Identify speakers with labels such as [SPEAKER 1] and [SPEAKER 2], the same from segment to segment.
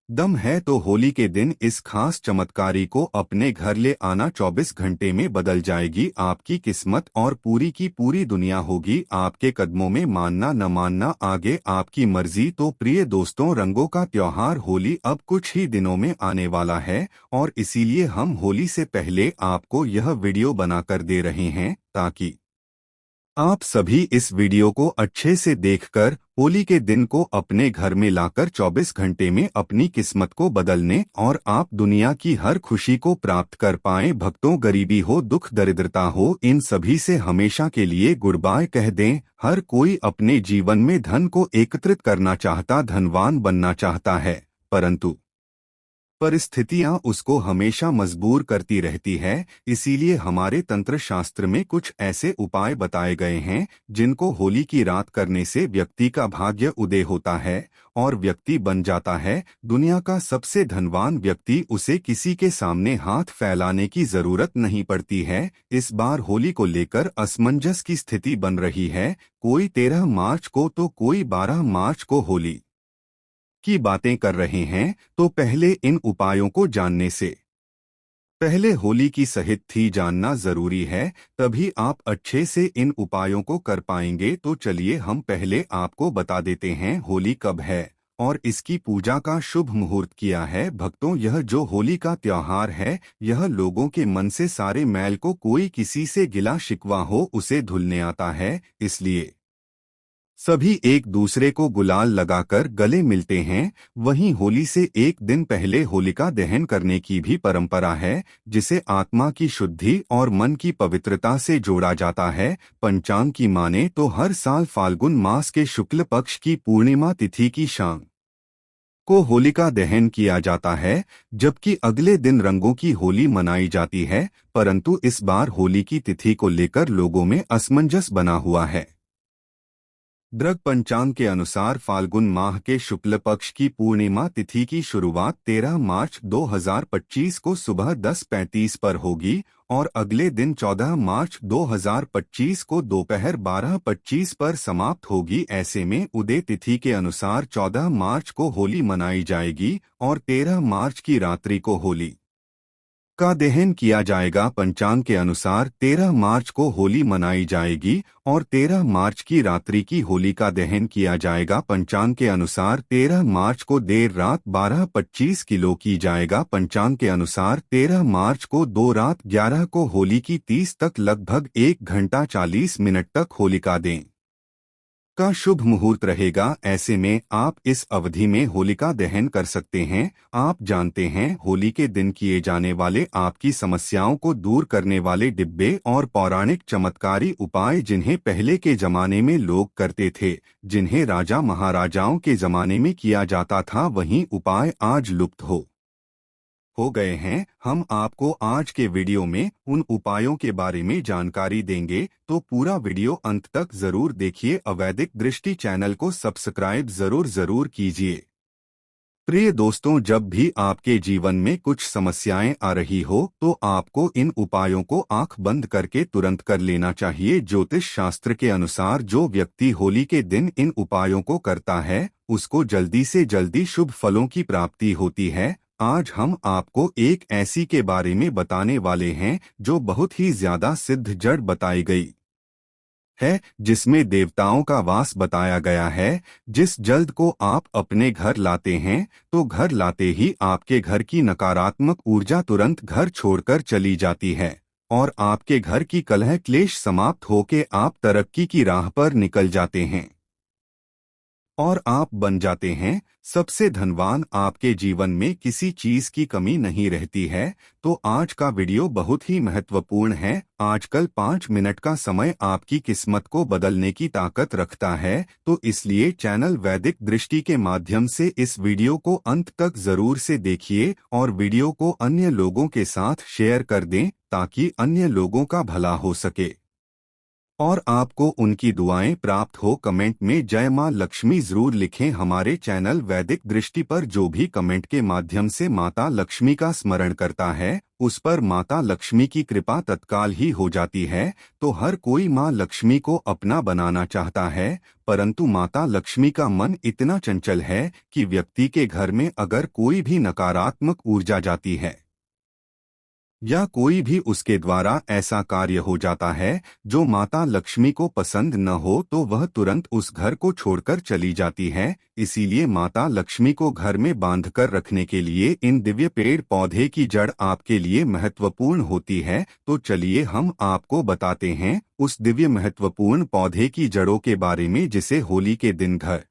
[SPEAKER 1] दम है तो होली के दिन इस खास चमत्कारी को अपने घर ले आना। 24 घंटे में बदल जाएगी आपकी किस्मत और पूरी की पूरी दुनिया होगी आपके कदमों में। मानना न मानना आगे आपकी मर्जी। तो प्रिय दोस्तों, रंगों का त्योहार होली अब कुछ ही दिनों में आने वाला है और इसीलिए हम होली से पहले आपको यह वीडियो बनाकर दे रहे हैं ताकि आप सभी इस वीडियो को अच्छे से देखकर होली के दिन को अपने घर में लाकर 24 घंटे में अपनी किस्मत को बदलने और आप दुनिया की हर खुशी को प्राप्त कर पाएं। भक्तों, गरीबी हो, दुख दरिद्रता हो, इन सभी से हमेशा के लिए गुड बाय कह दें। हर कोई अपने जीवन में धन को एकत्रित करना चाहता, धनवान बनना चाहता है, परंतु परिस्थितियां उसको हमेशा मजबूर करती रहती है। इसीलिए हमारे तंत्र शास्त्र में कुछ ऐसे उपाय बताए गए हैं जिनको होली की रात करने से व्यक्ति का भाग्य उदय होता है और व्यक्ति बन जाता है दुनिया का सबसे धनवान व्यक्ति। उसे किसी के सामने हाथ फैलाने की जरूरत नहीं पड़ती है। इस बार होली को लेकर असमंजस की स्थिति बन रही है। कोई 13 मार्च को तो कोई 12 मार्च को होली की बातें कर रहे हैं। तो पहले इन उपायों को जानने से पहले होली की सहित थी जानना जरूरी है, तभी आप अच्छे से इन उपायों को कर पाएंगे। तो चलिए हम पहले आपको बता देते हैं होली कब है और इसकी पूजा का शुभ मुहूर्त किया है। भक्तों, यह जो होली का त्योहार है, यह लोगों के मन से सारे मैल को, कोई किसी से गिला शिकवा हो, उसे धुलने आता है। इसलिए सभी एक दूसरे को गुलाल लगाकर गले मिलते हैं। वहीं होली से एक दिन पहले होलिका दहन करने की भी परंपरा है, जिसे आत्मा की शुद्धि और मन की पवित्रता से जोड़ा जाता है। पंचांग की माने तो हर साल फाल्गुन मास के शुक्ल पक्ष की पूर्णिमा तिथि की शाम को होलिका दहन किया जाता है, जबकि अगले दिन रंगों की होली मनाई जाती है। परंतु इस बार होली की तिथि को लेकर लोगों में असमंजस बना हुआ है। दृग पंचांग के अनुसार फाल्गुन माह के शुक्ल पक्ष की पूर्णिमा तिथि की शुरुआत 13 मार्च 2025 को सुबह 10:35 पर होगी और अगले दिन 14 मार्च 2025 को दोपहर 12:25 पर समाप्त होगी। ऐसे में उदय तिथि के अनुसार 14 मार्च को होली मनाई जाएगी और 13 मार्च की रात्रि को होली का दहन किया जाएगा। पंचांग के अनुसार 13 मार्च को होली मनाई जाएगी और 13 मार्च की रात्रि की होली का दहन किया जाएगा। पंचांग के अनुसार 13 मार्च को देर रात 12:25 किलो की जाएगा। पंचांग के अनुसार 13 मार्च को दो रात 11 को होली की 30 तक लगभग 1 घंटा 40 मिनट तक होलिका दें का शुभ मुहूर्त रहेगा। ऐसे में आप इस अवधि में होलिका दहन कर सकते हैं। आप जानते हैं, होली के दिन किए जाने वाले आपकी समस्याओं को दूर करने वाले डिब्बे और पौराणिक चमत्कारी उपाय जिन्हें पहले के जमाने में लोग करते थे, जिन्हें राजा महाराजाओं के जमाने में किया जाता था, वही उपाय आज लुप्त हो गए हैं। हम आपको आज के वीडियो में उन उपायों के बारे में जानकारी देंगे, तो पूरा वीडियो अंत तक जरूर देखिए। अवैदिक दृष्टि चैनल को सब्सक्राइब जरूर कीजिए। प्रिय दोस्तों, जब भी आपके जीवन में कुछ समस्याएं आ रही हो तो आपको इन उपायों को आंख बंद करके तुरंत कर लेना चाहिए। ज्योतिष शास्त्र के अनुसार जो व्यक्ति होली के दिन इन उपायों को करता है, उसको जल्दी से जल्दी शुभ फलों की प्राप्ति होती है। आज हम आपको एक ऐसी के बारे में बताने वाले हैं जो बहुत ही ज्यादा सिद्ध जड़ बताई गई है, जिसमें देवताओं का वास बताया गया है। जिस जल्द को आप अपने घर लाते हैं तो घर लाते ही आपके घर की नकारात्मक ऊर्जा तुरंत घर छोड़कर चली जाती है और आपके घर की कलह क्लेश समाप्त होके आप तरक्की की राह पर निकल जाते हैं और आप बन जाते हैं सबसे धनवान। आपके जीवन में किसी चीज की कमी नहीं रहती है। तो आज का वीडियो बहुत ही महत्वपूर्ण है। आजकल 5 मिनट का समय आपकी किस्मत को बदलने की ताकत रखता है। तो इसलिए चैनल वैदिक दृष्टि के माध्यम से इस वीडियो को अंत तक जरूर से देखिए और वीडियो को अन्य लोगों के साथ शेयर कर दें ताकि अन्य लोगों का भला हो सके। और आपको उनकी दुआएं प्राप्त हो। कमेंट में जय मां लक्ष्मी जरूर लिखें। हमारे चैनल वैदिक दृष्टि पर जो भी कमेंट के माध्यम से माता लक्ष्मी का स्मरण करता है उस पर माता लक्ष्मी की कृपा तत्काल ही हो जाती है। तो हर कोई मां लक्ष्मी को अपना बनाना चाहता है, परंतु माता लक्ष्मी का मन इतना चंचल है कि व्यक्ति के घर में अगर कोई भी नकारात्मक ऊर्जा जाती है या कोई भी उसके द्वारा ऐसा कार्य हो जाता है जो माता लक्ष्मी को पसंद न हो तो वह तुरंत उस घर को छोड़कर चली जाती है। इसीलिए माता लक्ष्मी को घर में बांधकर रखने के लिए इन दिव्य पेड़ पौधे की जड़ आपके लिए महत्वपूर्ण होती है। तो चलिए हम आपको बताते हैं उस दिव्य महत्वपूर्ण पौधे की जड़ों के बारे में जिसे होली के दिन घर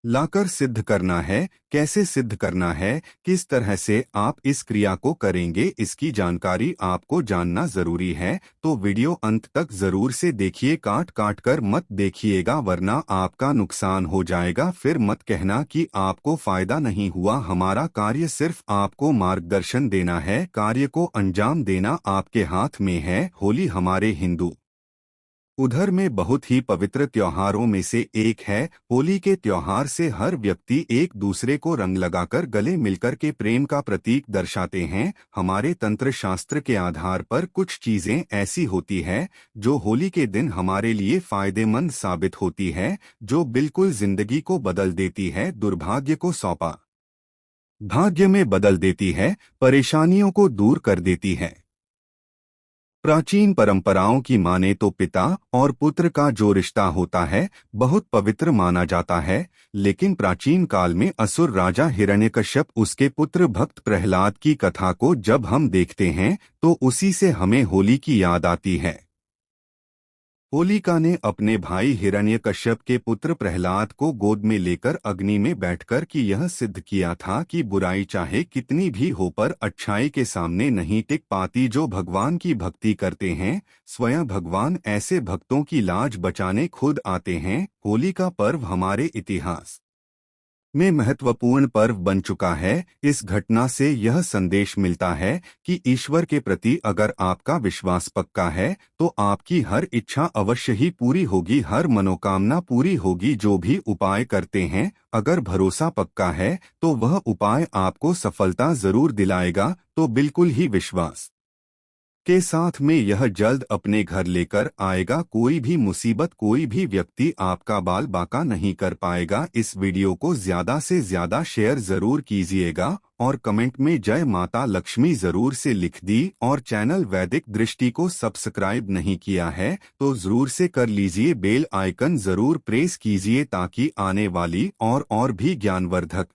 [SPEAKER 1] लाकर सिद्ध करना है। कैसे सिद्ध करना है, किस तरह से आप इस क्रिया को करेंगे, इसकी जानकारी आपको जानना जरूरी है। तो वीडियो अंत तक जरूर से देखिए, काट काट कर मत देखिएगा वरना आपका नुकसान हो जाएगा। फिर मत कहना कि आपको फायदा नहीं हुआ। हमारा कार्य सिर्फ आपको मार्गदर्शन देना है, कार्य को अंजाम देना आपके हाथ में है। होली हमारे हिंदू उधर में बहुत ही पवित्र त्योहारों में से एक है। होली के त्योहार से हर व्यक्ति एक दूसरे को रंग लगाकर गले मिलकर के प्रेम का प्रतीक दर्शाते हैं। हमारे तंत्र शास्त्र के आधार पर कुछ चीजें ऐसी होती है जो होली के दिन हमारे लिए फायदेमंद साबित होती है, जो बिल्कुल जिंदगी को बदल देती है, दुर्भाग्य को सौंपा भाग्य में बदल देती है, परेशानियों को दूर कर देती है। प्राचीन परंपराओं की माने तो पिता और पुत्र का जो रिश्ता होता है बहुत पवित्र माना जाता है, लेकिन प्राचीन काल में असुर राजा हिरण्यकश्यप उसके पुत्र भक्त प्रहलाद की कथा को जब हम देखते हैं तो उसी से हमें होली की याद आती है। होलिका ने अपने भाई हिरण्यकश्यप के पुत्र प्रहलाद को गोद में लेकर अग्नि में बैठकर कि यह सिद्ध किया था कि बुराई चाहे कितनी भी हो पर अच्छाई के सामने नहीं टिक पाती। जो भगवान की भक्ति करते हैं स्वयं भगवान ऐसे भक्तों की लाज बचाने खुद आते हैं। होली का पर्व हमारे इतिहास में महत्वपूर्ण पर्व बन चुका है। इस घटना से यह संदेश मिलता है कि ईश्वर के प्रति अगर आपका विश्वास पक्का है तो आपकी हर इच्छा अवश्य ही पूरी होगी, हर मनोकामना पूरी होगी। जो भी उपाय करते हैं अगर भरोसा पक्का है तो वह उपाय आपको सफलता जरूर दिलाएगा। तो बिल्कुल ही विश्वास के साथ में यह जल्द अपने घर लेकर आएगा। कोई भी मुसीबत, कोई भी व्यक्ति आपका बाल बाका नहीं कर पाएगा। इस वीडियो को ज्यादा से ज्यादा शेयर जरूर कीजिएगा और कमेंट में जय माता लक्ष्मी जरूर से लिख दी। और चैनल वैदिक दृष्टि को सब्सक्राइब नहीं किया है तो जरूर से कर लीजिए, बेल आइकन जरूर प्रेस कीजिए ताकि आने वाली और भी ज्ञानवर्धक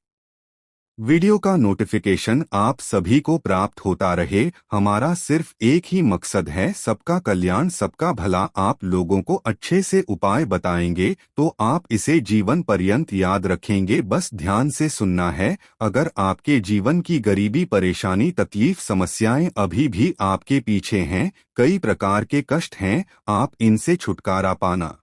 [SPEAKER 1] वीडियो का नोटिफिकेशन आप सभी को प्राप्त होता रहे। हमारा सिर्फ एक ही मकसद है, सबका कल्याण, सबका भला। आप लोगों को अच्छे से उपाय बताएंगे तो आप इसे जीवन पर्यंत याद रखेंगे। बस ध्यान से सुनना है। अगर आपके जीवन की गरीबी, परेशानी, तकलीफ, समस्याएं अभी भी आपके पीछे हैं, कई प्रकार के कष्ट हैं, आप इनसे छुटकारा पाना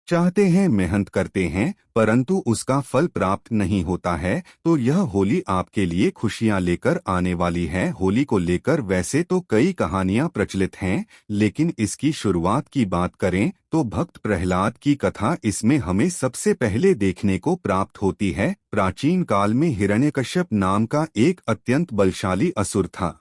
[SPEAKER 1] चाहते हैं, मेहनत करते हैं परंतु उसका फल प्राप्त नहीं होता है, तो यह होली आपके लिए खुशियां लेकर आने वाली है। होली को लेकर वैसे तो कई कहानियां प्रचलित हैं, लेकिन इसकी शुरुआत की बात करें तो भक्त प्रहलाद की कथा इसमें हमें सबसे पहले देखने को प्राप्त होती है। प्राचीन काल में हिरण्यकश्यप नाम का एक अत्यंत बलशाली असुर था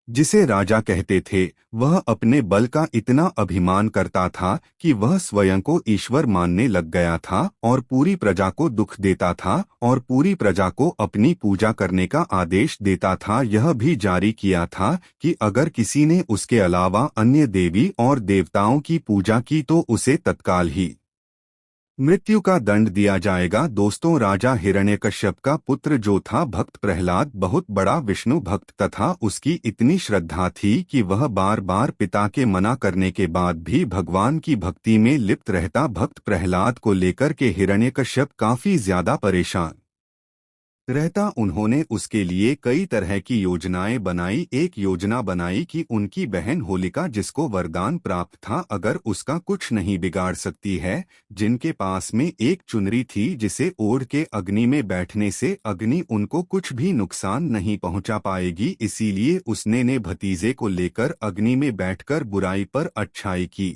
[SPEAKER 1] जिसे राजा कहते थे। वह अपने बल का इतना अभिमान करता था कि वह स्वयं को ईश्वर मानने लग गया था और पूरी प्रजा को दुख देता था और पूरी प्रजा को अपनी पूजा करने का आदेश देता था। यह भी जारी किया था कि अगर किसी ने उसके अलावा अन्य देवी और देवताओं की पूजा की तो उसे तत्काल ही मृत्यु का दंड दिया जाएगा। दोस्तों, राजा हिरण्यकश्यप का पुत्र जो था भक्त प्रहलाद बहुत बड़ा विष्णु भक्त तथा उसकी इतनी श्रद्धा थी कि वह बार बार पिता के मना करने के बाद भी भगवान की भक्ति में लिप्त रहता। भक्त प्रहलाद को लेकर के हिरण्यकश्यप काफी ज्यादा परेशान रहता। उन्होंने उसके लिए कई तरह की योजनाएं बनाई। एक योजना बनाई कि उनकी बहन होलिका, जिसको वरदान प्राप्त था अगर उसका कुछ नहीं बिगाड़ सकती है, जिनके पास में एक चुनरी थी जिसे ओढ़ के अग्नि में बैठने से अग्नि उनको कुछ भी नुकसान नहीं पहुंचा पाएगी, इसीलिए उसने ने भतीजे को लेकर अग्नि में बैठकर बुराई पर अच्छाई की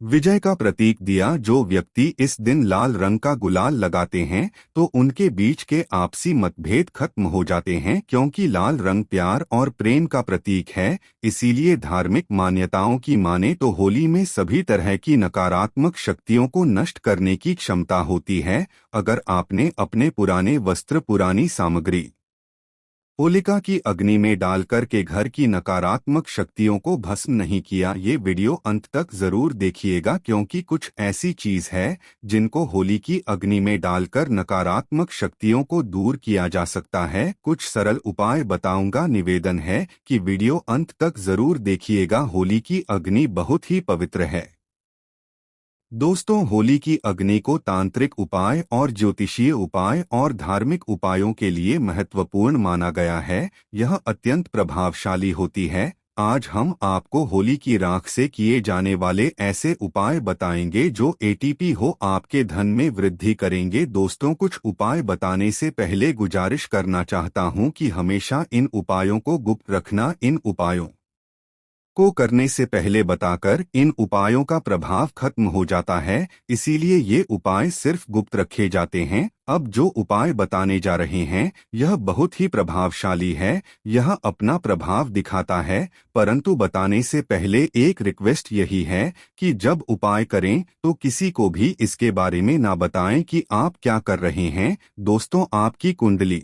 [SPEAKER 1] विजय का प्रतीक दिया। जो व्यक्ति इस दिन लाल रंग का गुलाल लगाते हैं तो उनके बीच के आपसी मतभेद खत्म हो जाते हैं, क्योंकि लाल रंग प्यार और प्रेम का प्रतीक है। इसीलिए धार्मिक मान्यताओं की माने तो होली में सभी तरह की नकारात्मक शक्तियों को नष्ट करने की क्षमता होती है। अगर आपने अपने पुराने वस्त्र, पुरानी सामग्री होलिका की अग्नि में डालकर के घर की नकारात्मक शक्तियों को भस्म नहीं किया, ये वीडियो अंत तक जरूर देखिएगा, क्योंकि कुछ ऐसी चीज है जिनको होली की अग्नि में डालकर नकारात्मक शक्तियों को दूर किया जा सकता है। कुछ सरल उपाय बताऊंगा। निवेदन है कि वीडियो अंत तक जरूर देखिएगा। होली की अग्नि बहुत ही पवित्र है दोस्तों। होली की अग्नि को तांत्रिक उपाय और ज्योतिषीय उपाय और धार्मिक उपायों के लिए महत्वपूर्ण माना गया है। यह अत्यंत प्रभावशाली होती है। आज हम आपको होली की राख से किए जाने वाले ऐसे उपाय बताएंगे जो एटीपी हो आपके धन में वृद्धि करेंगे। दोस्तों, कुछ उपाय बताने से पहले गुजारिश करना चाहता हूं कि हमेशा इन उपायों को गुप्त रखना। इन उपायों को करने से पहले बताकर इन उपायों का प्रभाव खत्म हो जाता है, इसीलिए ये उपाय सिर्फ गुप्त रखे जाते हैं। अब जो उपाय बताने जा रहे हैं यह बहुत ही प्रभावशाली है। यह अपना प्रभाव दिखाता है, परंतु बताने से पहले एक रिक्वेस्ट यही है कि जब उपाय करें तो किसी को भी इसके बारे में ना बताएं कि आप क्या कर रहे हैं। दोस्तों, आपकी कुंडली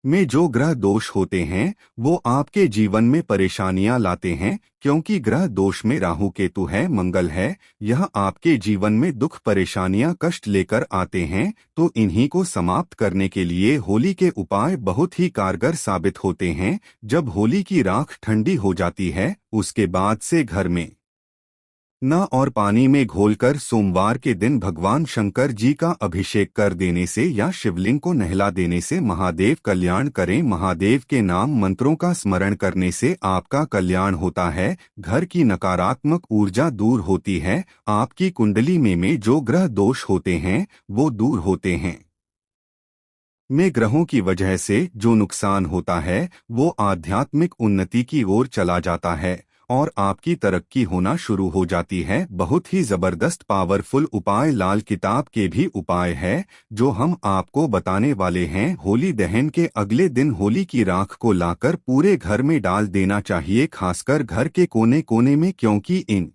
[SPEAKER 1] में जो ग्रह दोष होते हैं वो आपके जीवन में परेशानियां लाते हैं, क्योंकि ग्रह दोष में राहु केतु है, मंगल है। यह आपके जीवन में दुख, परेशानियां, कष्ट लेकर आते हैं। तो इन्हीं को समाप्त करने के लिए होली के उपाय बहुत ही कारगर साबित होते हैं। जब होली की राख ठंडी हो जाती है उसके बाद से घर में न और पानी में घोलकर सोमवार के दिन भगवान शंकर जी का अभिषेक कर देने से या शिवलिंग को नहला देने से महादेव कल्याण करें। महादेव के नाम मंत्रों का स्मरण करने से आपका कल्याण होता है, घर की नकारात्मक ऊर्जा दूर होती है, आपकी कुंडली में जो ग्रह दोष होते हैं वो दूर होते हैं। में ग्रहों की वजह से जो नुकसान होता है वो आध्यात्मिक उन्नति की ओर चला जाता है और आपकी तरक्की होना शुरू हो जाती है। बहुत ही जबरदस्त पावरफुल उपाय लाल किताब के भी उपाय है जो हम आपको बताने वाले हैं। होली दहन के अगले दिन होली की राख को लाकर पूरे घर में डाल देना चाहिए, खासकर घर के कोने कोने में, क्योंकि इन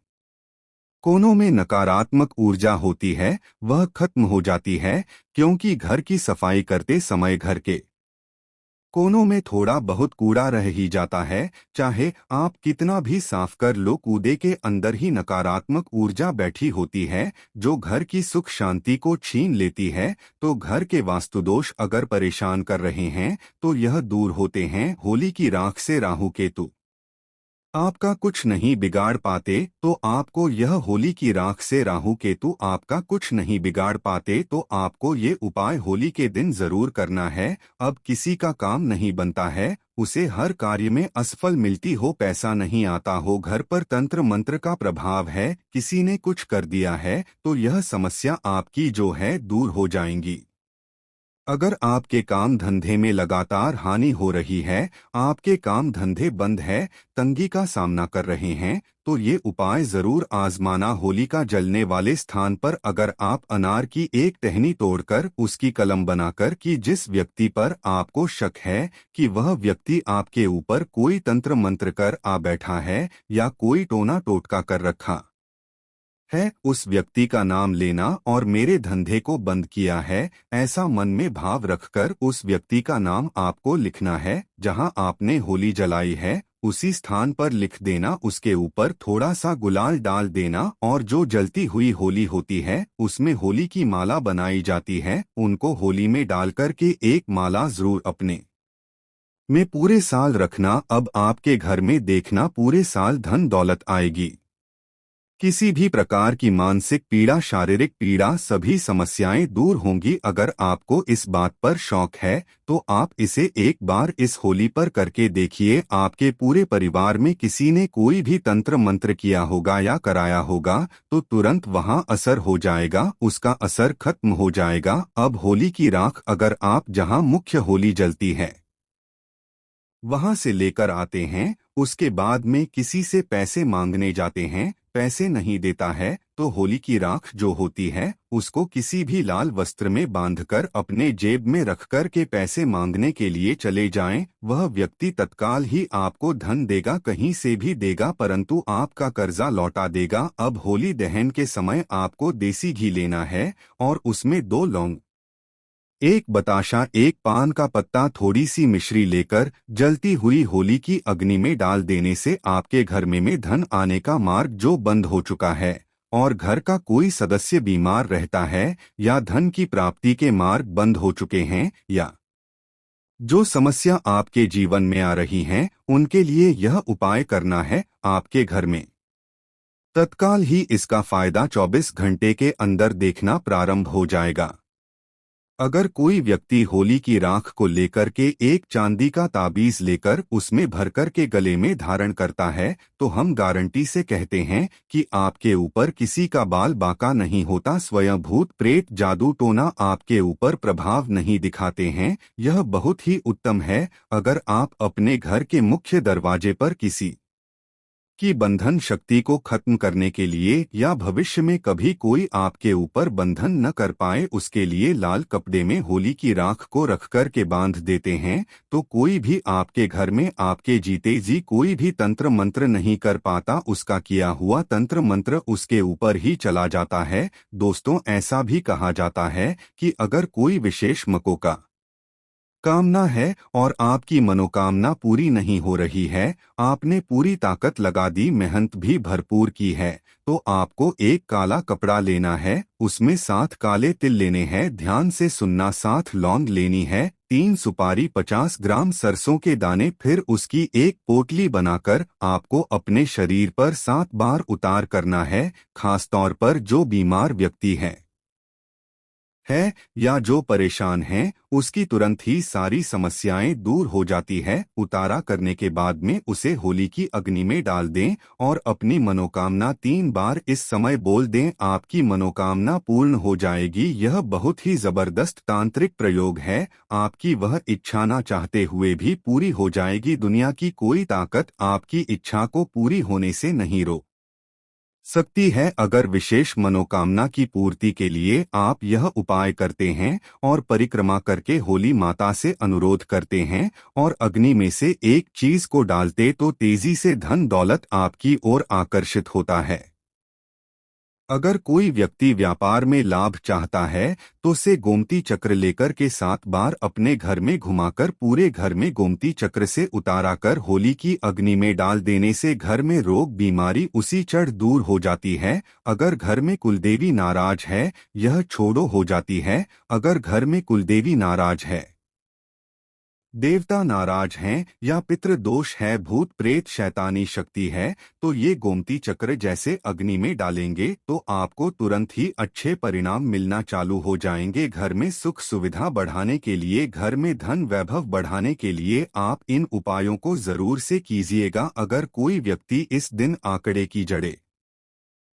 [SPEAKER 1] कोनों में नकारात्मक ऊर्जा होती है वह खत्म हो जाती है। क्योंकि घर की सफाई करते समय घर के कोनों में थोड़ा बहुत कूड़ा रह ही जाता है, चाहे आप कितना भी साफ कर लो, कूड़े के अंदर ही नकारात्मक ऊर्जा बैठी होती है जो घर की सुख शांति को छीन लेती है। तो घर के वास्तुदोष अगर परेशान कर रहे हैं तो यह दूर होते हैं। होली की राख से राहु केतु आपका कुछ नहीं बिगाड़ पाते, तो आपको यह होली की राख से राहु केतु आपका कुछ नहीं बिगाड़ पाते, तो आपको ये उपाय होली के दिन जरूर करना है। अब किसी का काम नहीं बनता है, उसे हर कार्य में असफल मिलती हो, पैसा नहीं आता हो, घर पर तंत्र मंत्र का प्रभाव है, किसी ने कुछ कर दिया है, तो यह समस्या आपकी जो है दूर हो जाएंगी। अगर आपके काम धंधे में लगातार हानि हो रही है, आपके काम धंधे बंद है, तंगी का सामना कर रहे हैं, तो ये उपाय जरूर आजमाना। होली का जलने वाले स्थान पर अगर आप अनार की एक टहनी तोड़कर उसकी कलम बनाकर कि जिस व्यक्ति पर आपको शक है कि वह व्यक्ति आपके ऊपर कोई तंत्र मंत्र कर आ बैठा है या कोई टोना टोटका कर रखा है, उस व्यक्ति का नाम लेना और मेरे धंधे को बंद किया है, ऐसा मन में भाव रखकर उस व्यक्ति का नाम आपको लिखना है। जहां आपने होली जलाई है उसी स्थान पर लिख देना, उसके ऊपर थोड़ा सा गुलाल डाल देना और जो जलती हुई होली होती है उसमें होली की माला बनाई जाती है, उनको होली में डालकर के एक माला जरूर अपने में पूरे साल रखना। अब आपके घर में देखना पूरे साल धन दौलत आएगी। किसी भी प्रकार की मानसिक पीड़ा, शारीरिक पीड़ा, सभी समस्याएं दूर होंगी। अगर आपको इस बात पर शौक है तो आप इसे एक बार इस होली पर करके देखिए। आपके पूरे परिवार में किसी ने कोई भी तंत्र मंत्र किया होगा या कराया होगा तो तुरंत वहां असर हो जाएगा, उसका असर खत्म हो जाएगा। अब होली की राख अगर आप जहां मुख्य होली जलती है वहां से लेकर आते हैं, उसके बाद में किसी से पैसे मांगने जाते हैं, पैसे नहीं देता है तो होली की राख जो होती है उसको किसी भी लाल वस्त्र में बांधकर अपने जेब में रखकर के पैसे मांगने के लिए चले जाएं। वह व्यक्ति तत्काल ही आपको धन देगा, कहीं से भी देगा, परंतु आपका कर्जा लौटा देगा। अब होली दहन के समय आपको देसी घी लेना है और उसमें 2 लौंग, एक बताशा, एक पान का पत्ता, थोड़ी सी मिश्री लेकर जलती हुई होली की अग्नि में डाल देने से आपके घर में धन आने का मार्ग जो बंद हो चुका है और घर का कोई सदस्य बीमार रहता है या धन की प्राप्ति के मार्ग बंद हो चुके हैं या जो समस्या आपके जीवन में आ रही हैं उनके लिए यह उपाय करना है। आपके घर में तत्काल ही इसका फायदा 24 घंटे के अंदर देखना प्रारंभ हो जाएगा। अगर कोई व्यक्ति होली की राख को लेकर के एक चांदी का ताबीज लेकर उसमें भरकर के गले में धारण करता है तो हम गारंटी से कहते हैं कि आपके ऊपर किसी का बाल बांका नहीं होता, स्वयं भूत प्रेत जादू टोना आपके ऊपर प्रभाव नहीं दिखाते हैं। यह बहुत ही उत्तम है। अगर आप अपने घर के मुख्य दरवाजे पर किसी कि बंधन शक्ति को खत्म करने के लिए या भविष्य में कभी कोई आपके ऊपर बंधन न कर पाए उसके लिए लाल कपड़े में होली की राख को रखकर के बांध देते हैं तो कोई भी आपके घर में आपके जीते जी कोई भी तंत्र मंत्र नहीं कर पाता, उसका किया हुआ तंत्र मंत्र उसके ऊपर ही चला जाता है। दोस्तों, ऐसा भी कहा जाता है कि अगर कोई विशेष मको का कामना है और आपकी मनोकामना पूरी नहीं हो रही है, आपने पूरी ताकत लगा दी, मेहनत भी भरपूर की है, तो आपको एक काला कपड़ा लेना है, उसमें 7 काले तिल लेने हैं, ध्यान से सुनना, 7 लौंग लेनी है, 3 सुपारी, 50 ग्राम सरसों के दाने, फिर उसकी एक पोटली बनाकर आपको अपने शरीर पर 7 बार उतार करना है। खासतौर पर जो बीमार व्यक्ति है या जो परेशान हैं उसकी तुरंत ही सारी समस्याएं दूर हो जाती है। उतारा करने के बाद में उसे होली की अग्नि में डाल दें और अपनी मनोकामना 3 बार इस समय बोल दें, आपकी मनोकामना पूर्ण हो जाएगी। यह बहुत ही जबरदस्त तांत्रिक प्रयोग है, आपकी वह इच्छा ना चाहते हुए भी पूरी हो जाएगी। दुनिया की कोई ताकत आपकी इच्छा को पूरी होने से नहीं रोक सकती है। अगर विशेष मनोकामना की पूर्ति के लिए आप यह उपाय करते हैं और परिक्रमा करके होली माता से अनुरोध करते हैं और अग्नि में से एक चीज को डालते तो तेजी से धन दौलत आपकी ओर आकर्षित होता है। अगर कोई व्यक्ति व्यापार में लाभ चाहता है तो से गोमती चक्र लेकर के 7 बार अपने घर में घुमाकर पूरे घर में गोमती चक्र से उतारा कर होली की अग्नि में डाल देने से घर में रोग बीमारी उसी क्षण दूर हो जाती है। अगर घर में कुलदेवी नाराज है यह छोड़ो हो जाती है। अगर घर में कुलदेवी नाराज है, देवता नाराज हैं या पितृ दोष है, भूत प्रेत शैतानी शक्ति है तो ये गोमती चक्र जैसे अग्नि में डालेंगे तो आपको तुरंत ही अच्छे परिणाम मिलना चालू हो जाएंगे। घर में सुख सुविधा बढ़ाने के लिए, घर में धन वैभव बढ़ाने के लिए आप इन उपायों को जरूर से कीजिएगा। अगर कोई व्यक्ति इस दिन आंकड़े की जड़ें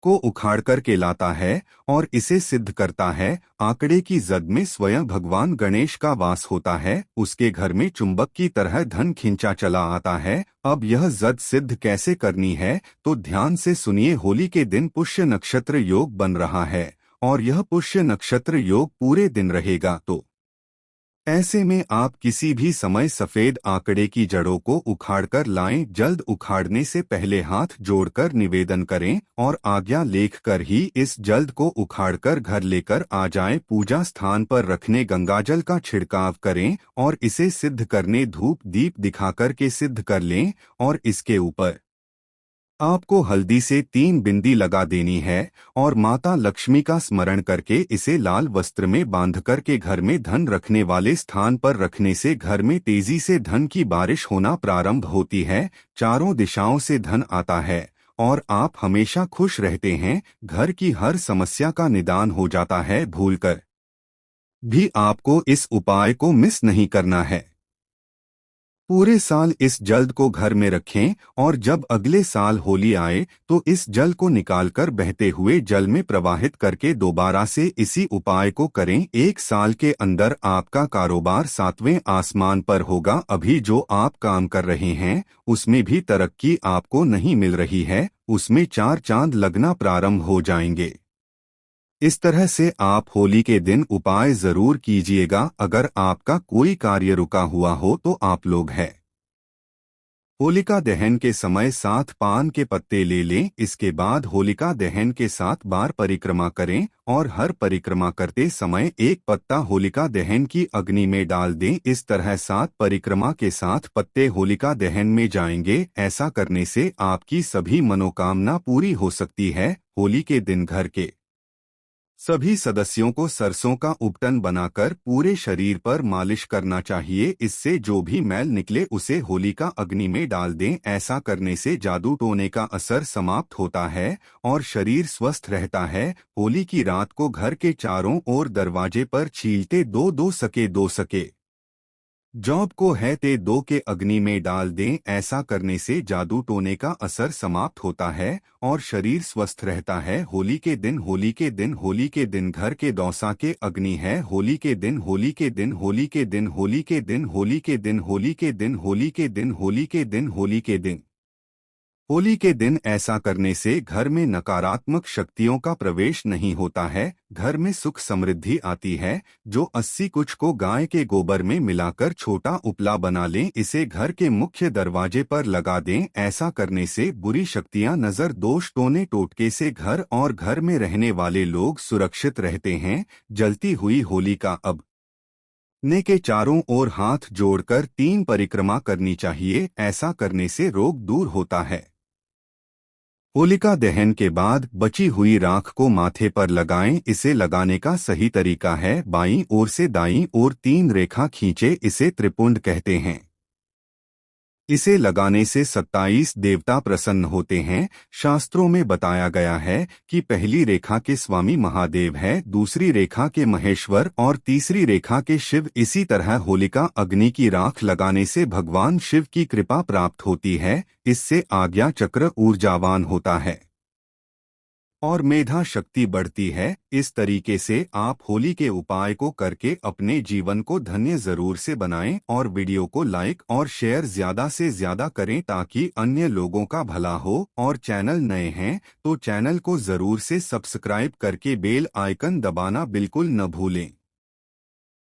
[SPEAKER 1] को उखाड़ कर के लाता है और इसे सिद्ध करता है, आंकड़े की जद में स्वयं भगवान गणेश का वास होता है, उसके घर में चुंबक की तरह धन खिंचा चला आता है। अब यह जद सिद्ध कैसे करनी है तो ध्यान से सुनिए। होली के दिन पुष्य नक्षत्र योग बन रहा है और यह पुष्य नक्षत्र योग पूरे दिन रहेगा, तो ऐसे में आप किसी भी समय सफेद आंकड़े की जड़ों को उखाड़कर लाएं। जल्द उखाड़ने से पहले हाथ जोड़कर निवेदन करें और आज्ञा लेखकर ही इस जल्द को उखाड़कर घर लेकर आ जाएं। पूजा स्थान पर रखने गंगाजल का छिड़काव करें और इसे सिद्ध करने धूप दीप दिखाकर के सिद्ध कर लें और इसके ऊपर आपको हल्दी से 3 बिंदी लगा देनी है और माता लक्ष्मी का स्मरण करके इसे लाल वस्त्र में बांध कर के घर में धन रखने वाले स्थान पर रखने से घर में तेजी से धन की बारिश होना प्रारंभ होती है। चारों दिशाओं से धन आता है और आप हमेशा खुश रहते हैं। घर की हर समस्या का निदान हो जाता है। भूलकर भी आपको इस उपाय को मिस नहीं करना है। पूरे साल इस जल को घर में रखें और जब अगले साल होली आए तो इस जल को निकालकर बहते हुए जल में प्रवाहित करके दोबारा से इसी उपाय को करें। 1 साल के अंदर आपका कारोबार 7वें आसमान पर होगा। अभी जो आप काम कर रहे हैं उसमें भी तरक्की आपको नहीं मिल रही है, उसमें 4 चांद लगना प्रारंभ हो जाएंगे। इस तरह से आप होली के दिन उपाय जरूर कीजिएगा। अगर आपका कोई कार्य रुका हुआ हो तो आप लोग हैं होलिका दहन के समय 7 पान के पत्ते ले लें। इसके बाद होलिका दहन के 7 बार परिक्रमा करें और हर परिक्रमा करते समय एक पत्ता होलिका दहन की अग्नि में डाल दें। इस तरह 7 परिक्रमा के 7 पत्ते होलिका दहन में जाएंगे। ऐसा करने से आपकी सभी मनोकामना पूरी हो सकती है। होली के दिन घर के सभी सदस्यों को सरसों का उपटन बनाकर पूरे शरीर पर मालिश करना चाहिए। इससे जो भी मैल निकले उसे होलिका अग्नि में डाल दें। ऐसा करने से जादू टोने का असर समाप्त होता है और शरीर स्वस्थ रहता है। होली की रात को घर के चारों ओर दरवाजे पर छीलते 2 सके जॉब को है ते 2 के अग्नि में डाल दें। ऐसा करने से जादू टोने का असर समाप्त होता है और शरीर स्वस्थ रहता है। होली के दिन घर के दौसा के अग्नि है। होली के दिन होली के दिन होली के दिन होली के दिन होली के दिन होली के दिन होली के दिन होली के दिन होली के दिन होली के दिन ऐसा करने से घर में नकारात्मक शक्तियों का प्रवेश नहीं होता है। घर में सुख समृद्धि आती है। जो 80 कुछ को गाय के गोबर में मिलाकर छोटा उपला बना लें, इसे घर के मुख्य दरवाजे पर लगा दें। ऐसा करने से बुरी शक्तियां, नजर दोष, टोने टोटके से घर और घर में रहने वाले लोग सुरक्षित रहते हैं। जलती हुई होलिका अब ने के चारों ओर हाथ जोड़कर 3 परिक्रमा करनी चाहिए। ऐसा करने से रोग दूर होता है। होलिका दहन के बाद बची हुई राख को माथे पर लगाएं। इसे लगाने का सही तरीका है, बाईं ओर से दाईं ओर 3 रेखा खींचे। इसे त्रिपुंड कहते हैं। इसे लगाने से 27 देवता प्रसन्न होते हैं। शास्त्रों में बताया गया है कि पहली रेखा के स्वामी महादेव है, दूसरी रेखा के महेश्वर और तीसरी रेखा के शिव। इसी तरह होलिका अग्नि की राख लगाने से भगवान शिव की कृपा प्राप्त होती है। इससे आज्ञा चक्र ऊर्जावान होता है और मेधा शक्ति बढ़ती है। इस तरीके से आप होली के उपाय को करके अपने जीवन को धन्य जरूर से बनाएं और वीडियो को लाइक और शेयर ज्यादा से ज्यादा करें ताकि अन्य लोगों का भला हो। और चैनल नए हैं तो चैनल को जरूर से सब्सक्राइब करके बेल आइकन दबाना बिल्कुल न भूलें।